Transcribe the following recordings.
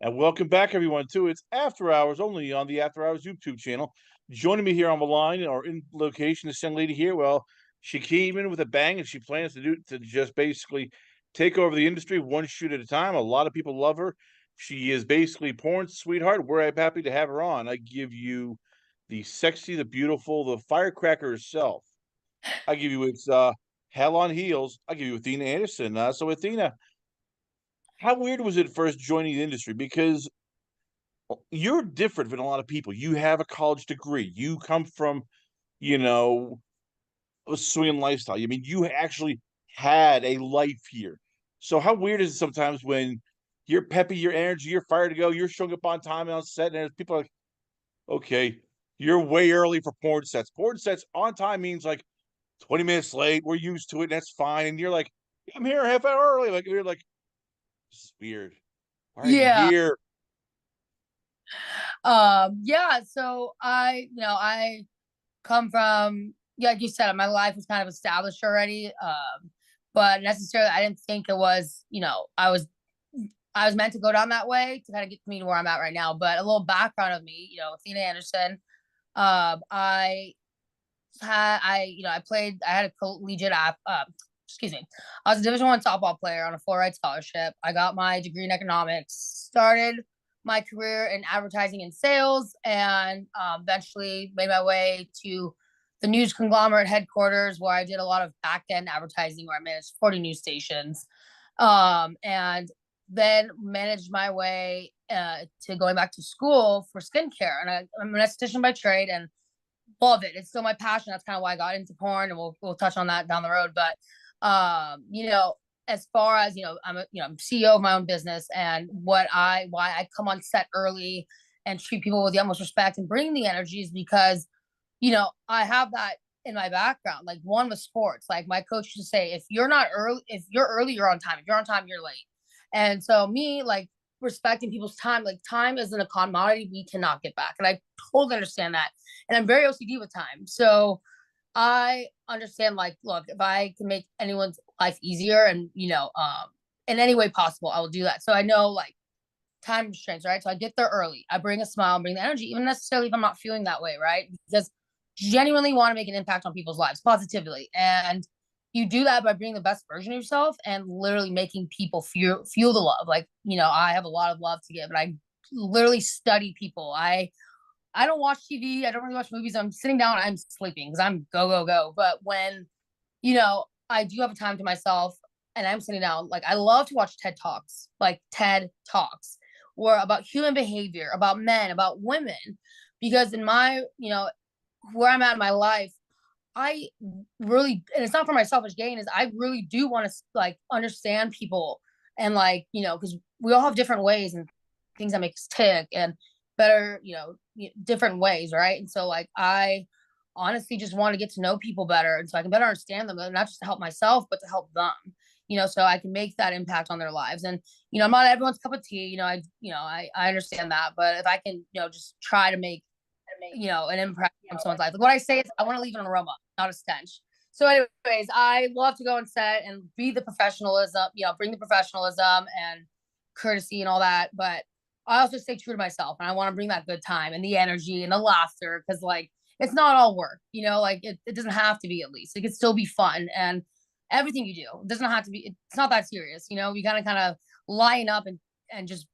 And welcome back, everyone, to It's After Hours only on the After Hours YouTube channel. Joining me here on the line or in location, this young lady here, well, she came in with a bang and she plans to just basically take over the industry one shoot at a time. A lot of people love her. She is basically porn sweetheart. We're happy to have her on. I give you the sexy, the beautiful, the firecracker herself. I give you it's hell on heels. I give you Athena Anderson. So Athena, how weird was it first joining the industry? Because you're different than a lot of people. You have a college degree. You come from, you know, a swinging lifestyle. I mean, you actually had a life here. So how weird is it sometimes when you're peppy, your energy, you're fired to go, you're showing up on time and on set, and there's people like, okay, you're way early for porn sets. Porn sets on time means like 20 minutes late. We're used to it, and that's fine. And you're like, I'm here a half hour early. Like you're like, this is weird. Why are you Yeah. here? Yeah. So I come from, yeah, like you said, my life was kind of established already. But necessarily I didn't think it was, I was meant to go down that way to kind of get me to where I'm at right now. But a little background of me, Athena Anderson. I had a collegiate excuse me. I was a Division I softball player on a full ride scholarship. I got my degree in economics, started my career in advertising and sales, and eventually made my way to the news conglomerate headquarters where I did a lot of back end advertising where I managed 40 news stations. And then managed my way to going back to school for skincare. And I'm an esthetician by trade and love it. It's still my passion. That's kind of why I got into porn, and we'll touch on that down the road. But as far as I'm CEO of my own business, and why I come on set early and treat people with the utmost respect and bring the energy is because I have that in my background. Like one with sports, like my coach used to say, if you're early, you're on time. If you're on time, you're late. And so me, like respecting people's time, like time isn't a commodity we cannot get back. And I totally understand that. And I'm very OCD with time. So I understand, like, look, if I can make anyone's life easier and, in any way possible, I will do that. So I know, like, time restraints, right? So I get there early. I bring a smile, bring the energy, even necessarily if I'm not feeling that way, right? Because genuinely want to make an impact on people's lives positively. And you do that by being the best version of yourself and literally making people feel the love. Like, I have a lot of love to give, and I literally study people. I don't watch TV. I don't really watch movies. I'm sitting down, I'm sleeping because I'm go, go, go. But when, I do have a time to myself and I'm sitting down, like I love to watch TED Talks, or about human behavior, about men, about women. Because in my, where I'm at in my life, I really, and it's not for my selfish gain, is I really do want to like understand people and like, because we all have different ways and things that make us tick and better, different ways, right? And so like I honestly just want to get to know people better and so I can better understand them, not just to help myself, but to help them, so I can make that impact on their lives. And I'm not everyone's cup of tea, I understand that, but if I can, just try to make an impact on someone's life. Like what I say is I want to leave an aroma, not a stench. So, anyways, I love to go on set and be the professionalism, bring the professionalism and courtesy and all that. But I also stay true to myself, and I want to bring that good time and the energy and the laughter because, like, it's not all work, like it doesn't have to be. At least it can still be fun, and everything you do doesn't have to be. It's not that serious, you gotta kind of line up and just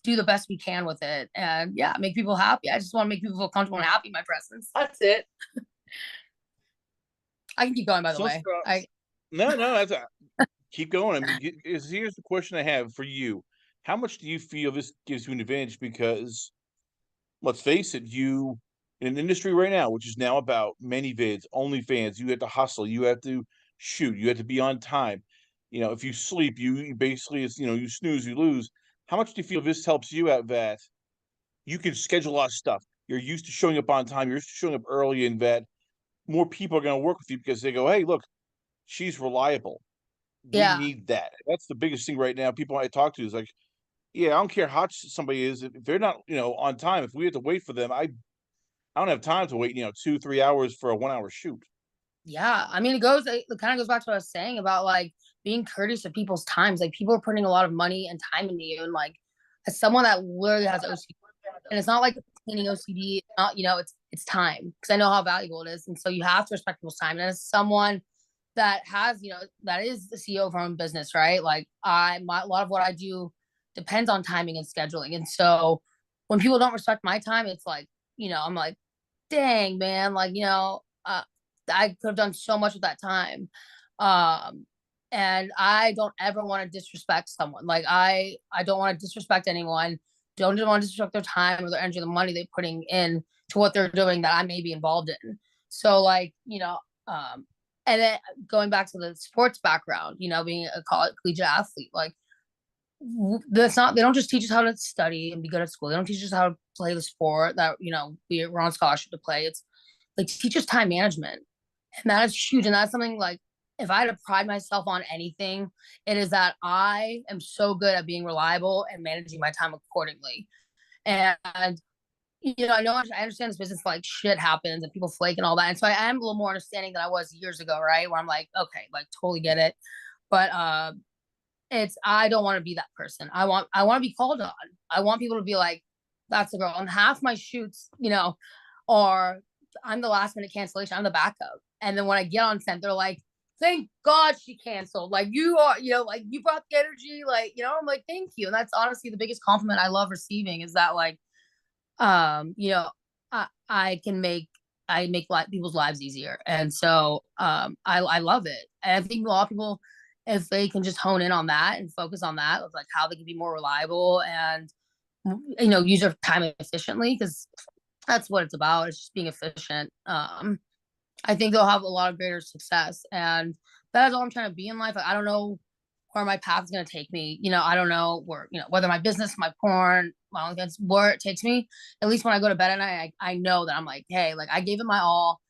do the best we can with it, and yeah, make people happy. I just want to make people feel comfortable and happy in my presence. That's it. I can keep going, by the So way. I no, no, keep going. I mean, here's the question I have for you. How much do you feel this gives you an advantage? Because let's face it, you in an industry right now, which is now about many vids, only fans, you have to hustle, you have to shoot, you have to be on time. If you sleep, you basically it's you snooze, you lose. How much do you feel this helps you out that you can schedule a lot of stuff? You're used to showing up on time, you're used to showing up early, and that more people are going to work with you because they go, hey, look, she's reliable. We yeah, need that. That's the biggest thing right now. People I talk to is like, yeah, I don't care how somebody is. If they're not, on time, if we have to wait for them, I don't have time to wait, 2, 3 hours for a 1 hour shoot. yeah. I mean, it kind of goes back to what I was saying about like being courteous of people's times. Like people are putting a lot of money and time into you, and like as someone that literally has OCD, and it's not like cleaning OCD, it's not, it's time, because I know how valuable it is. And so you have to respect people's time. And as someone that has, that is the CEO of our own business, right? Like a lot of what I do depends on timing and scheduling. And so when people don't respect my time, it's like, I'm like, dang, man, like, I could have done so much with that time. Um, and I don't ever want to disrespect someone. Like I don't want to disrespect anyone. Don't want to disrespect their time or their energy, the money they're putting in to what they're doing that I may be involved in. So like, and then going back to the sports background, being a college collegiate athlete, like that's not, they don't just teach us how to study and be good at school. They don't teach us how to play the sport that, we're on scholarship to play. It's like teach us time management. And that is huge. And that's something like, if I had to pride myself on anything, it is that I am so good at being reliable and managing my time accordingly. And I know I understand this business, like shit happens and people flake and all that. And so I am a little more understanding than I was years ago, right? Where I'm like, okay, like totally get it. But I don't want to be that person. I want to be called on. I want people to be like, that's the girl. And half my shoots, are I'm the last minute cancellation. I'm the backup. And then when I get on set, they're like, thank God she canceled. Like you are, like you brought the energy, like, I'm like, thank you. And that's honestly the biggest compliment I love receiving, is that like, I can make people's lives easier. And so I love it. And I think a lot of people, if they can just hone in on that and focus on that, of like how they can be more reliable and use their time efficiently, because that's what it's about. It's just being efficient. I think they'll have a lot of greater success. And that is all I'm trying to be in life. Like, I don't know where my path is going to take me. I don't know where, whether my business, my porn, my OnlyFans, where it takes me. At least when I go to bed at night, I know that I'm like, hey, like I gave it my all.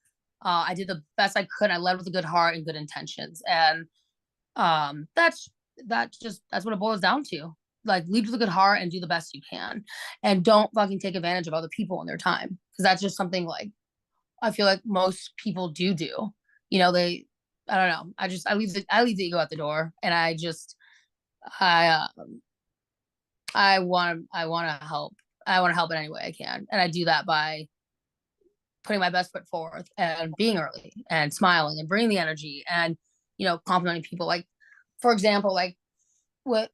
I did the best I could. I led with a good heart and good intentions. And that's what it boils down to. Like lead with a good heart and do the best you can. And don't fucking take advantage of other people in their time. Because that's just something like I feel like most people do. I don't know. I leave the ego at the door, and I want to help. I want to help in any way I can, and I do that by putting my best foot forth and being early and smiling and bringing the energy and complimenting people. Like for example, like what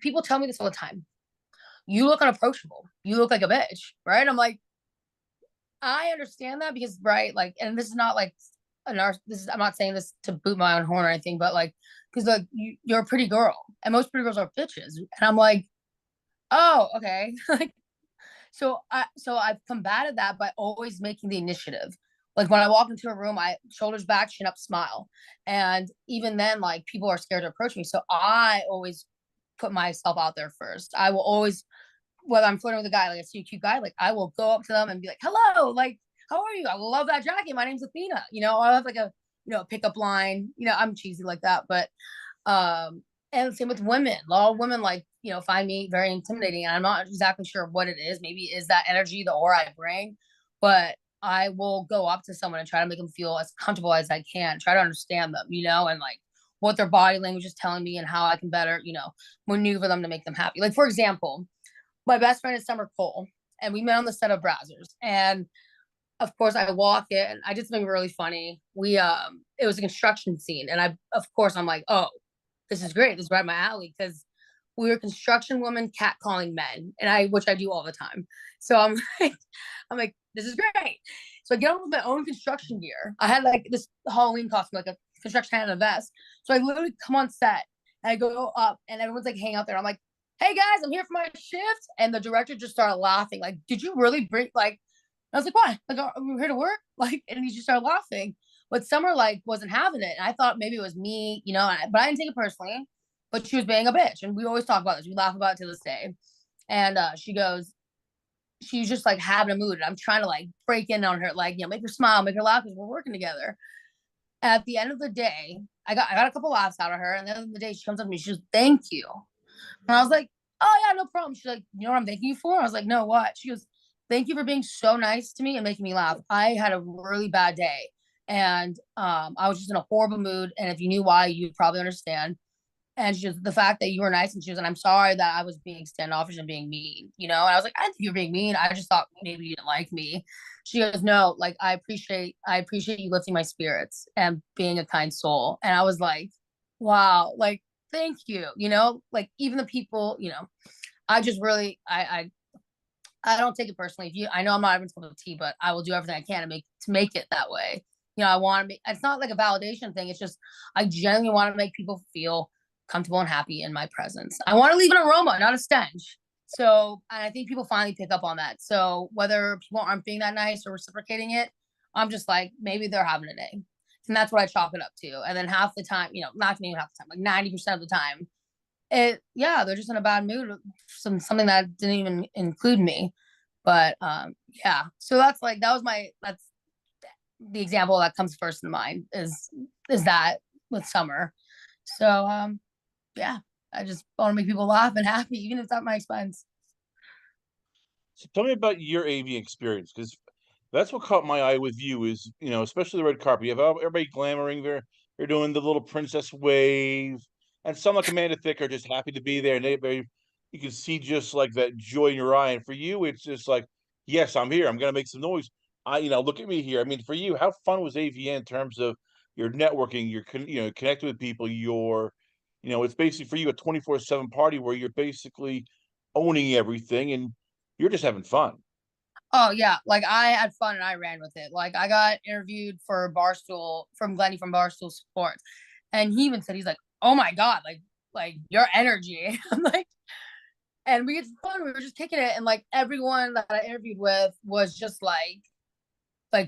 people tell me this all the time. You look unapproachable. You look like a bitch, right? I'm like, I understand that because, right, like, and this is not like I'm not saying this to boot my own horn or anything, but like, because like you're a pretty girl, and most pretty girls are bitches, and I'm like, oh, okay, like, so I've combated that by always making the initiative. Like when I walk into a room, I shoulders back, chin up, smile, and even then, like people are scared to approach me, so I always put myself out there first. I will always, whether I'm flirting with a guy, like I see a cute guy, like I will go up to them and be like, hello, like, how are you? I love that jacket. My name's Athena. I'll have like a pickup line. I'm cheesy like that. But and same with women. A lot of women like, find me very intimidating. And I'm not exactly sure what it is. Maybe it is that energy, the aura I bring, but I will go up to someone and try to make them feel as comfortable as I can, try to understand them, and like what their body language is telling me and how I can better, maneuver them to make them happy. Like for example, my best friend is Summer Cole, and we met on the set of Brazzers. And of course, I walk in. I did something really funny. It was a construction scene, and I'm like, oh, this is great. This is right up my alley because we were construction women catcalling men, which I do all the time. So I'm like, this is great. So I get on with my own construction gear. I had like this Halloween costume, like a construction hat and a vest. So I literally come on set and I go up, and everyone's like hanging out there. I'm like, hey guys, I'm here for my shift. And the director just started laughing. Like, did you really bring, like, I was like, what? Like, are we here to work? Like, and he just started laughing. But Summer, like, wasn't having it. And I thought maybe it was me, but I didn't take it personally. But she was being a bitch. And we always talk about this. We laugh about it to this day. And she's just like having a mood. And I'm trying to like break in on her, like, make her smile, make her laugh because we're working together. At the end of the day, I got a couple laughs out of her. And at the end of the day, she comes up to me. She goes, thank you. And I was like, oh yeah, no problem. She's like, you know what I'm thanking you for? I was like, no, what? She goes, thank you for being so nice to me and making me laugh. I had a really bad day, and I was just in a horrible mood. And if you knew why, you'd probably understand. And she was the fact that you were nice, and she was, and I'm sorry that I was being standoffish and being mean, you know. And I was like, I didn't think you were being mean. I just thought maybe you didn't like me. She goes, no, like I appreciate you lifting my spirits and being a kind soul. And I was like, wow, like thank you, you know, like even the people, you know, I just really I don't take it personally. If you, I know I'm not even told the tea, but I will do everything I can to make it that way. You know, I want to make. It's not like a validation thing. It's just I genuinely want to make people feel comfortable and happy in my presence. I want to leave an aroma, not a stench. So, and I think people finally pick up on that. So whether people aren't being that nice or reciprocating it, I'm just like maybe they're having a day, and that's what I chalk it up to. And then half the time, you know, not even half the time, like 90% of the time, yeah, they're just in a bad mood, something that didn't even include me. But yeah, so that's like that's the example that comes first in mind is that with summer. So yeah, I just want to make people laugh and happy, even if it's at my expense. So tell me about your AV experience, because that's what caught my eye with you is, especially the red carpet. You have everybody glamoring. They're doing the little princess wave, and some like Amanda Thicke are just happy to be there, and you can see just like that joy in your eye. And for you, it's just like, yes, I'm here. I'm gonna make some noise. Look at me here. I mean, for you, how fun was AVN in terms of your networking, connecting with people, it's basically for you a 24/7 party where you're basically owning everything and you're just having fun. Oh yeah, like I had fun and I ran with it. Like I got interviewed for Barstool from Glenny from Barstool Sports, and he even said he's like, "Oh my god, like your energy." I'm like, and we had fun. We were just kicking it, and like everyone that I interviewed with was just like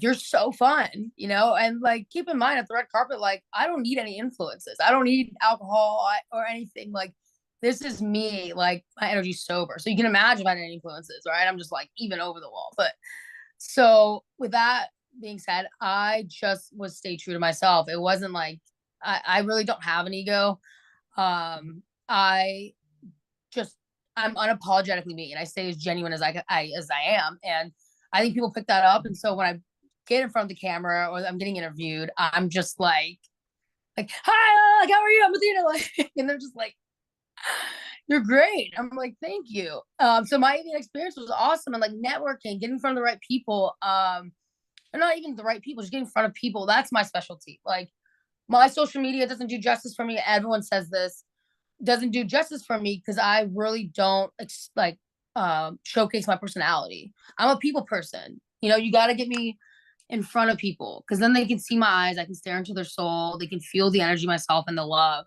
you're so fun, you know. And like keep in mind at the red carpet, like I don't need any influences. I don't need alcohol or anything. Like this is me, like my energy's sober. So you can imagine if I had any influences, right? I'm just like even over the wall. But so with that being said, I just was stay true to myself. It wasn't like I really don't have an ego. I just I'm unapologetically me, and I stay as genuine as as I am. And I think people pick that up. And so when I get in front of the camera or I'm getting interviewed, I'm just like hi, like how are you? I'm Athena, like, and they're just like, you're great. I'm like, thank you. So my AVN experience was awesome, and like networking, getting in front of the right people, or not even the right people, just getting in front of people. That's my specialty. Like my social media doesn't do justice for me. Everyone says this doesn't do justice for me because I really don't showcase my personality. I'm a people person. You know, you got to get me in front of people because then they can see my eyes. I can stare into their soul. They can feel the energy myself and the love.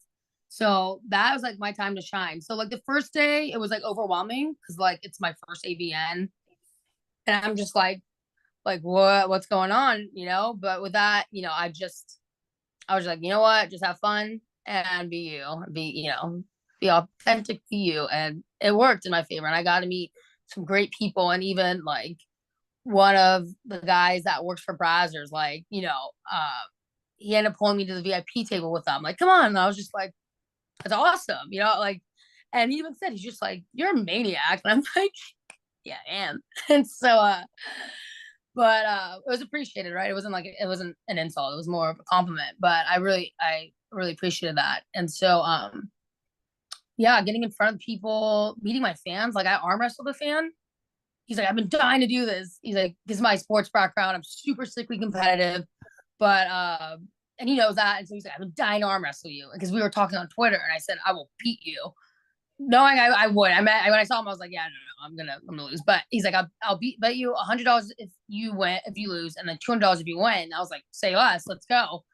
So that was like my time to shine. So like the first day, it was like overwhelming because like it's my first AVN, and I'm just like what's going on, you know? But with that, you know, I was like, you know what, just have fun and be you, be authentic to you, and it worked in my favor. And I got to meet some great people, and even like one of the guys that works for Brazzers, like he ended up pulling me to the VIP table with them. Like, come on! And I was just like, that's awesome, you know, like. And he even said he's just like, you're a maniac, and I'm like, yeah, I am. And so, but it was appreciated, right? It wasn't an insult, it was more of a compliment. But I really appreciated that. And so yeah, getting in front of people, meeting my fans, like I arm wrestled a fan. He's like, I've been dying to do this. He's like, this is my sports background, I'm super sickly competitive. But and he knows that. And so he's like, I've been dying to arm wrestle you, because we were talking on Twitter, and I said I will beat you, knowing I would. When I saw him, I was like, yeah, no, I'm gonna lose. But he's like, I'll bet you $100 if you win, if you lose, and then $200 if you win. And I was like, say less, let's go.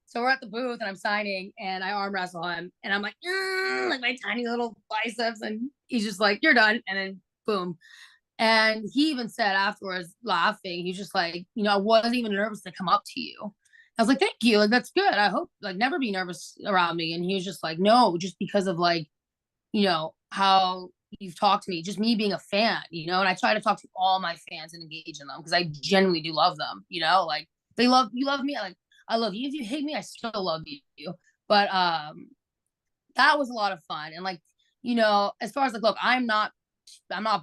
So we're at the booth, and I'm signing, and I arm wrestle him, and I'm like my tiny little biceps, and he's just like, you're done, and then boom. And he even said afterwards, laughing, he's just like, you know, I wasn't even nervous to come up to you. I was like, thank you, like that's good. I hope like never be nervous around me. And he was just like, no, just because of like, you know, how you've talked to me, just me being a fan, you know. And I try to talk to all my fans and engage in them because I genuinely do love them, you know, like they love you, love me, like I love you. If you hate me, I still love you. But that was a lot of fun. And like, you know, as far as like, look, I'm not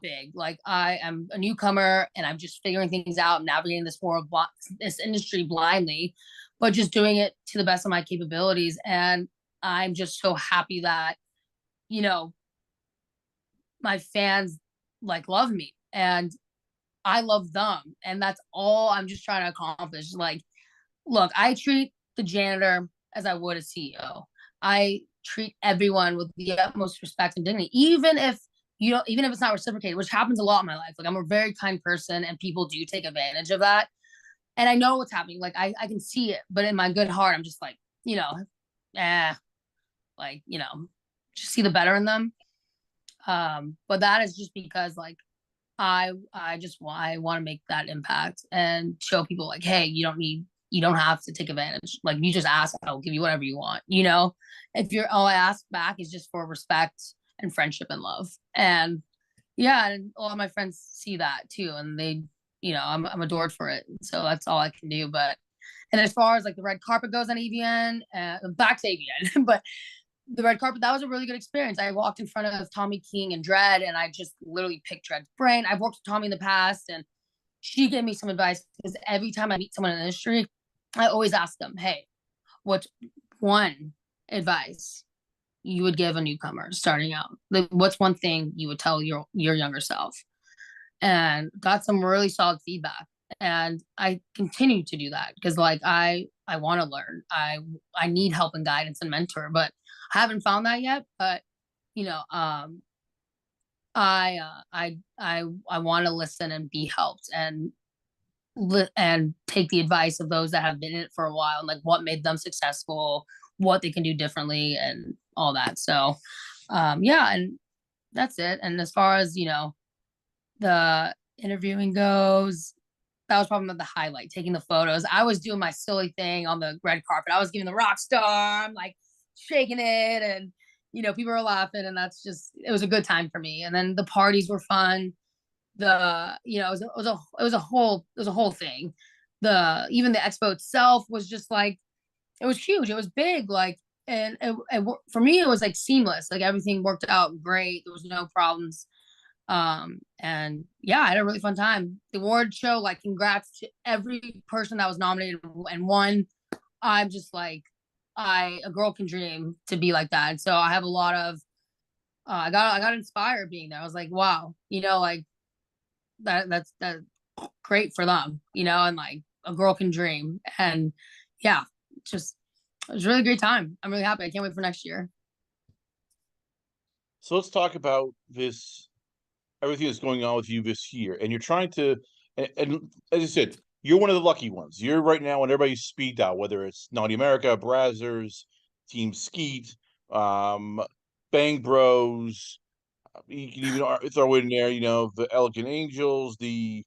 big. Like I am a newcomer, and I'm just figuring things out, navigating this world, this industry blindly, but just doing it to the best of my capabilities. And I'm just so happy that, you know, my fans like love me and I love them. And that's all I'm just trying to accomplish. Like, look, I treat the janitor as I would a CEO. I treat everyone with the utmost respect and dignity, even if even if it's not reciprocated, which happens a lot in my life. Like, I'm a very kind person and people do take advantage of that. And I know what's happening. Like, I can see it, but in my good heart, I'm just like, eh, like, just see the better in them. But that is just because like I want to make that impact and show people like, hey, you don't have to take advantage. Like, you just ask, I'll give you whatever you want. If you're all I ask back is just for respect and friendship and love. And yeah, and a lot of my friends see that too, and they, I'm adored for it. So that's all I can do. But and as far as like the red carpet goes on AVN, back to AVN, but the red carpet, that was a really good experience. I walked in front of Tommy King and Dread, and I just literally picked Dread's brain. I've worked with Tommy in the past, and she gave me some advice because every time I meet someone in the industry, I always ask them, hey, what's one advice you would give a newcomer starting out? Like, what's one thing you would tell your younger self? And got some really solid feedback. And I continue to do that because like I want to learn. I need help and guidance and mentor, but I haven't found that yet. But you know, I want to listen and be helped and take the advice of those that have been in it for a while and like what made them successful, what they can do differently, and all that. So, yeah, and that's it. And as far as the interviewing goes, that was probably the highlight, taking the photos. I was doing my silly thing on the red carpet. I was giving the Rockstar. I'm like shaking it, and people were laughing, and it was a good time for me. And then the parties were fun. It was a whole thing. Even the expo itself was just like, it was huge. It was big, like, and for me it was like seamless. Like, everything worked out great. There was no problems. And yeah, I had a really fun time. The award show, like, congrats to every person that was nominated and won. I'm just like, a girl can dream to be like that. And so I have a lot of I got inspired being there. I was like, wow, like that's great for them, and like a girl can dream. And yeah, just it was a really great time. I'm really happy. I can't wait for next year. So let's talk about this everything that's going on with you this year, and you're trying to, and as I said, you're one of the lucky ones. You're right now on everybody's speed dial, whether it's Naughty America, Brazzers, Team Skeet, um, Bang Bros. You can even throw in there, the Elegant Angels, the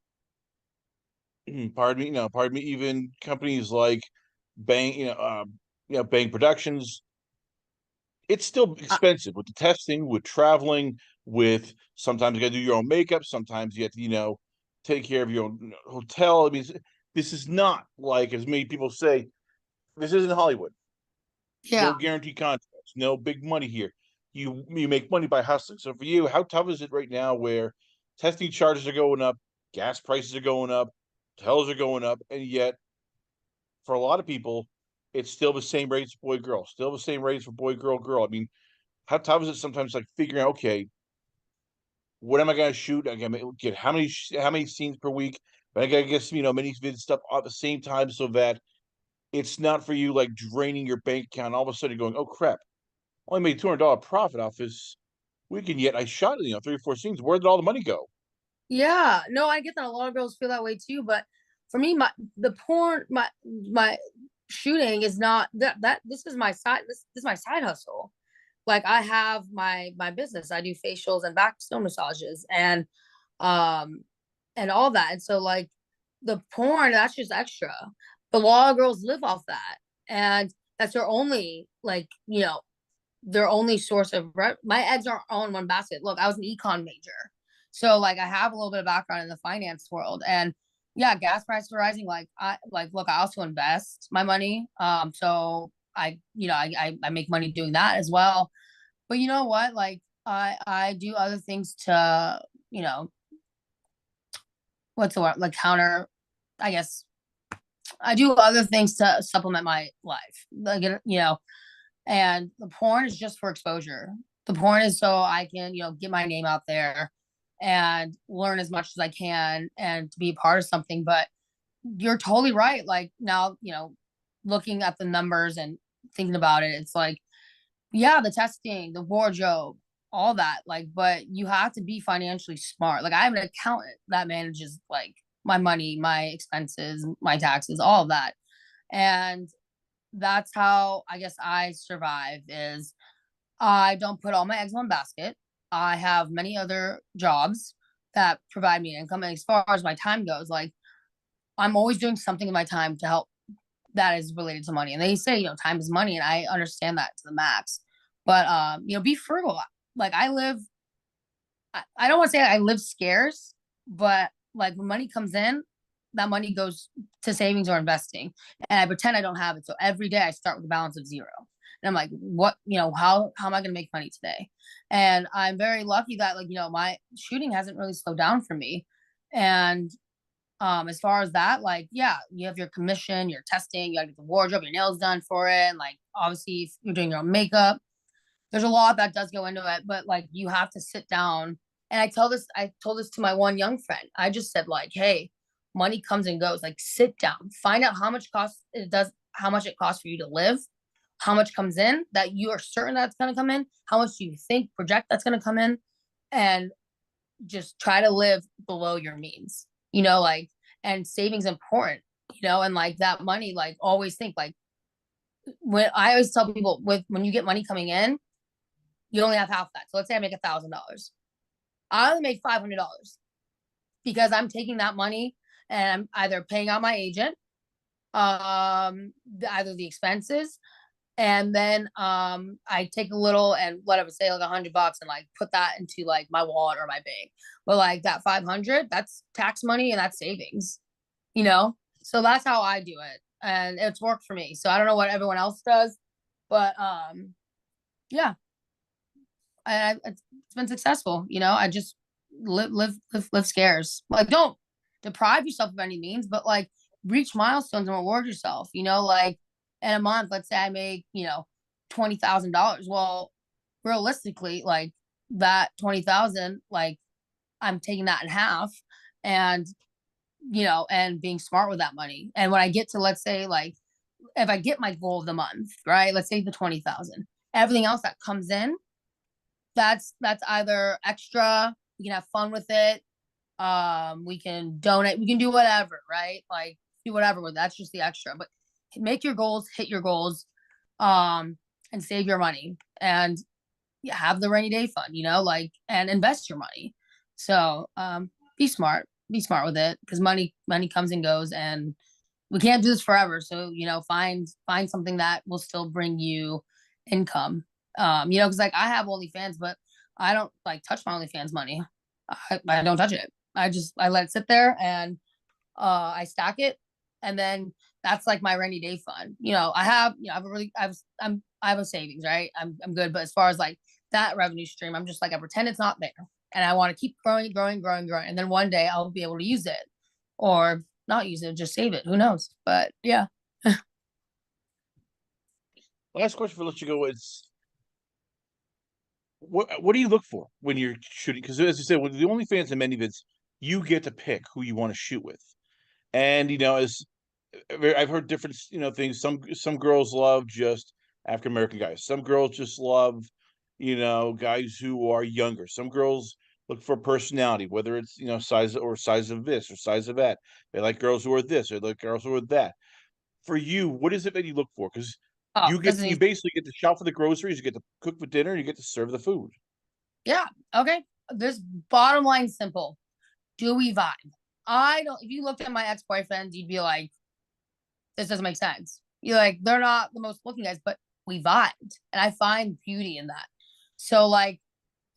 pardon me, even companies like Bang, Bang Productions. It's still Uh, expensive with the testing, with traveling, with sometimes you got to do your own makeup. Sometimes you have to, take care of your own hotel. I mean, this is not like as many people say. This isn't Hollywood. No yeah. guaranteed contracts. No big money here. You make money by hustling. So for you, how tough is it right now where testing charges are going up, gas prices are going up, hotels are going up, and yet for a lot of people, it's still the same rates for boy girl, still the same rates for boy girl girl. I mean, how tough is it sometimes like figuring out, okay, what am I going to shoot? I got to get how many scenes per week, but I got to get many vid stuff at the same time so that it's not for you like draining your bank account. All of a sudden, you're going, oh crap, I only made $200 profit off this weekend. Yet I shot 3 or 4 scenes. Where did all the money go? Yeah, no, I get that. A lot of girls feel that way too. But for me, my shooting is not that. This is my side. This is my side hustle. Like, I have my business. I do facials and back stone massages um and all that. And so like the porn, that's just extra. But a lot of girls live off that, and that's their only their only source of my eggs aren't all in one basket. Look, I was an econ major. So like I have a little bit of background in the finance world. And yeah, gas prices are rising. Look, I also invest my money. So I make money doing that as well. But you know what? Like I do other things to, what's the word? Like counter, I guess I do other things to supplement my life. Like, And the porn is just for exposure. The porn is so I can, get my name out there and learn as much as I can and to be a part of something. But you're totally right. Like now, looking at the numbers and thinking about it, it's like, yeah, the testing, the wardrobe, all that. Like, but you have to be financially smart. Like, I have an accountant that manages like my money, my expenses, my taxes, all of that. And that's how I guess I survive is I don't put all my eggs in one basket. I have many other jobs that provide me income. And as far as my time goes, like I'm always doing something in my time to help that is related to money. And they say, time is money, and I understand that to the max. But be frugal. Like I don't want to say I live scarce, but like when money comes in, that money goes to savings or investing. And I pretend I don't have it. So every day I start with a balance of zero. And I'm like, what, how am I going to make money today? And I'm very lucky that like, my shooting hasn't really slowed down for me. And as far as that, like, yeah, you have your commission, your testing, you gotta get the wardrobe, your nails done for it. And like, obviously, if you're doing your own makeup, there's a lot that does go into it. But like, you have to sit down. And I told this to my one young friend. I just said, like, hey, money comes and goes. Like, sit down, find out how much it costs for you to live, how much comes in that you are certain that's going to come in, how much do you think project that's going to come in, and just try to live below your means, like, and savings important, and like that money, like always think like when I always tell people when you get money coming in, you only have half that. So let's say I make $1,000. I only made $500 because I'm taking that money and I'm either paying out my agent, either the expenses, and then I take a little and whatever, say like $100 and like put that into like my wallet or my bank. But like that 500, that's tax money and that's savings, you know? So that's how I do it. And it's worked for me. So I don't know what everyone else does, but yeah. It's been successful, I just live scarce. Like don't deprive yourself of any means, but like reach milestones and reward yourself, like in a month, let's say I make, $20,000. Well, realistically, like that 20,000, like I'm taking that in half and, and being smart with that money. And when I get to, let's say, like, if I get my goal of the month, right? Let's say the 20,000, everything else that comes in, that's either extra, we can have fun with it. We can donate, we can do whatever, right? Like do whatever with that's just the extra. But make your goals, hit your goals, and save your money and have the rainy day fund, like and invest your money. So be smart with it because money comes and goes and we can't do this forever. So, find something that will still bring you income. Because like I have OnlyFans, but I don't like touch my OnlyFans money. I don't touch it. I let it sit there and I stack it, and then that's like my rainy day fund. I have I have a savings, right? I'm good, but as far as like that revenue stream, I'm just like I pretend it's not there, and I want to keep growing, and then one day I'll be able to use it, or not use it, just save it. Who knows? But yeah. Last question for let you go is what do you look for when you're shooting? Because as you said, with the OnlyFans and many of it's you get to pick who you want to shoot with. And as I've heard different, things. Some girls love just African American guys. Some girls just love, guys who are younger. Some girls look for personality, whether it's size of this or size of that. They like girls who are this or they like girls who are that. For you, what is it that you look for? Because Oh, you basically get to shop for the groceries, you get to cook for dinner, and you get to serve the food. yeah. Okay. This bottom line simple. Do we vibe? I don't. If you looked at my ex boyfriends, you'd be like, this doesn't make sense. You're like, they're not the most looking guys, but we vibed. And I find beauty in that. So like,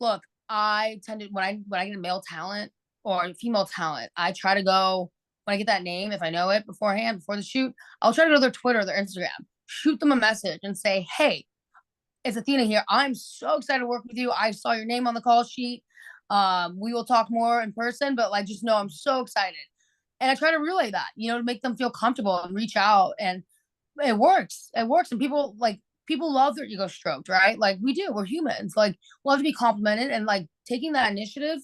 look, I tend to when I get a male talent or female talent, I try to go when I get that name, if I know it beforehand, before the shoot, I'll try to go to their Twitter or their Instagram, shoot them a message and say, hey, it's Athena here. I'm so excited to work with you. I saw your name on the call sheet. We will talk more in person, but like just know I'm so excited. And I try to relay that, to make them feel comfortable and reach out. And it works. It works. And people like people love their ego stroked, right? Like we do, we're humans. Like we love to be complimented, and like taking that initiative,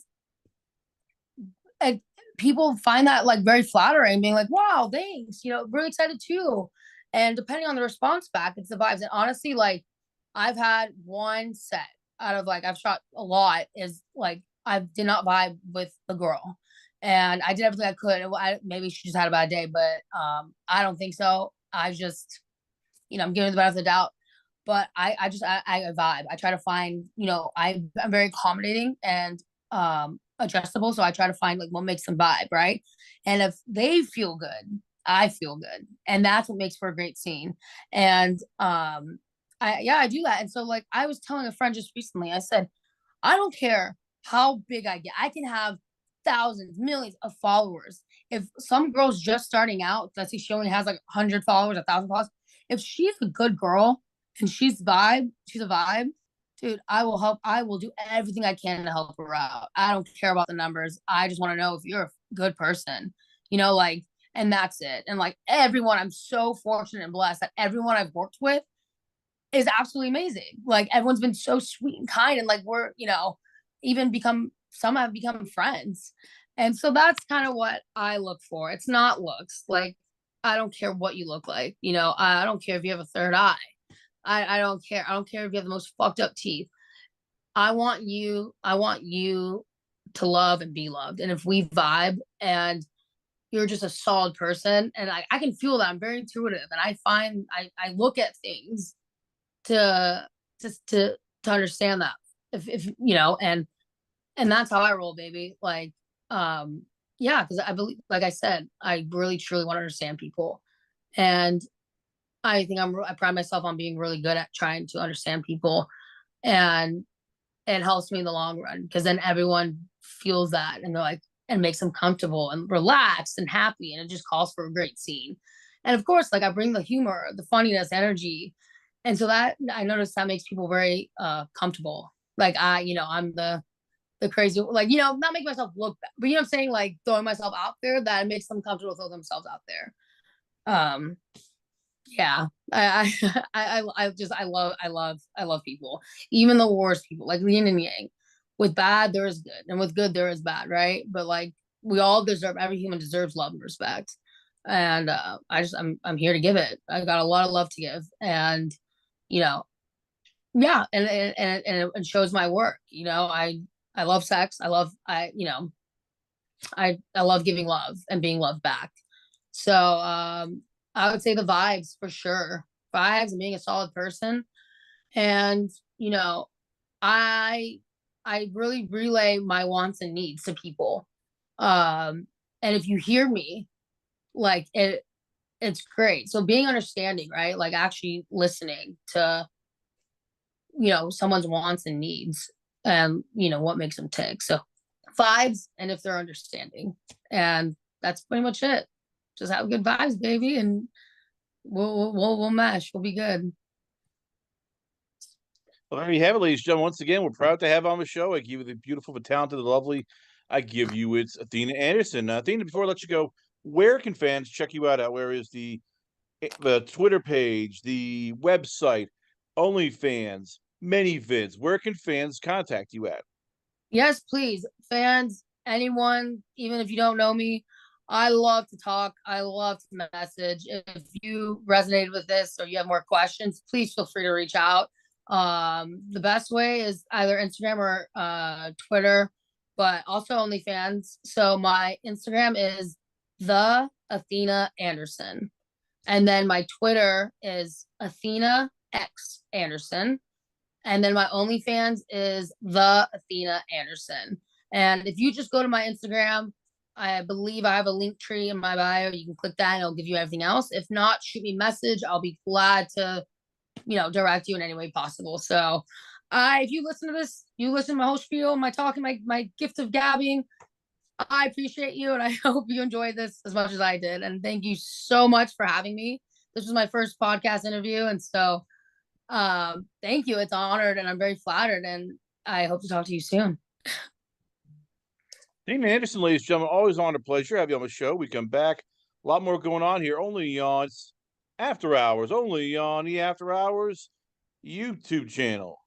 and people find that like very flattering, being like, wow, thanks, really excited too. And depending on the response back, it's the vibes. And honestly, like I've had one set out of like I've shot a lot is like I did not vibe with the girl. And I did everything I could. Maybe she just had a bad day, but I don't think so. I just, I'm giving the benefit of the doubt. But I vibe. I try to find, I'm very accommodating and adjustable. So I try to find like what makes them vibe, right? And if they feel good, I feel good. And that's what makes for a great scene. And I do that. And so like I was telling a friend just recently, I said, I don't care how big I get. I can have thousands, millions of followers. If some girl's just starting out, let's say she only has like 100 followers, 1,000 followers, if she's a good girl and she's a vibe, dude, I will help. I will do everything I can to help her out. I don't care about the numbers. I just want to know if you're a good person, like, and that's it. And like everyone, I'm so fortunate and blessed that everyone I've worked with is absolutely amazing. Like everyone's been so sweet and kind, and like we're, even some have become friends. And so that's kind of what I look for. It's not looks. Like I don't care what you look like. I don't care if you have a third eye. I don't care. I don't care if you have the most fucked up teeth. I want you to love and be loved. And if we vibe and you're just a solid person, and I can feel that. I'm very intuitive, and I find I look at things to to understand that, if and that's how I roll, baby. Like yeah, because I believe, like I said, I really truly want to understand people. And I think I pride myself on being really good at trying to understand people, and it helps me in the long run because then everyone feels that, and they're like, and makes them comfortable and relaxed and happy, and it just calls for a great scene. And of course, like I bring the humor, the funniness, energy, and so that I notice that makes people very comfortable. Like I'm the crazy, like not making myself look bad, but what I'm saying, like throwing myself out there that makes them comfortable throw themselves out there. Yeah, I love people, even the worst people, like yin and yang. With bad there is good, and with good there is bad, right? But like every human deserves love and respect. And I'm here to give it. I got a lot of love to give. And you know yeah, and it shows my work. I love sex. I love giving love and being loved back. So I would say the vibes for sure. Vibes and being a solid person. And I I really relay my wants and needs to people. And if you hear me, like it's great. So being understanding, right? Like actually listening to someone's wants and needs, and what makes them tick. So vibes, and if they're understanding, and that's pretty much it. Just have good vibes, baby, and we'll mesh. We'll be good. Well, there you have it, ladies and gentlemen. Once again, we're proud to have on the show. I give you the beautiful, the talented, the lovely. I give you it's Athena Anderson. Athena, before I let you go, where can fans check you out at? Where is the Twitter page, the website, OnlyFans, many vids? Where can fans contact you at? Yes, please, fans, anyone, even if you don't know me, I love to talk. I love to message. If you resonated with this or you have more questions, please feel free to reach out. The best way is either Instagram or Twitter, but also OnlyFans. So my Instagram is the Athena Anderson, and then my Twitter is Athena X Anderson. And then my OnlyFans is the Athena Anderson. And if you just go to my Instagram, I believe I have a link tree in my bio. You can click that and it'll give you everything else. If not, shoot me a message. I'll be glad to, direct you in any way possible. So if you listen to this, you listen to my whole spiel, my talking, my gift of gabbing, I appreciate you. And I hope you enjoyed this as much as I did. And thank you so much for having me. This was my first podcast interview. And so thank you. It's honored, and I'm very flattered, and I hope to talk to you soon. Athena Anderson, ladies and gentlemen, always on a pleasure. Have you on the show. We come back. A lot more going on here. Only on After Hours. Only on the After Hours YouTube channel.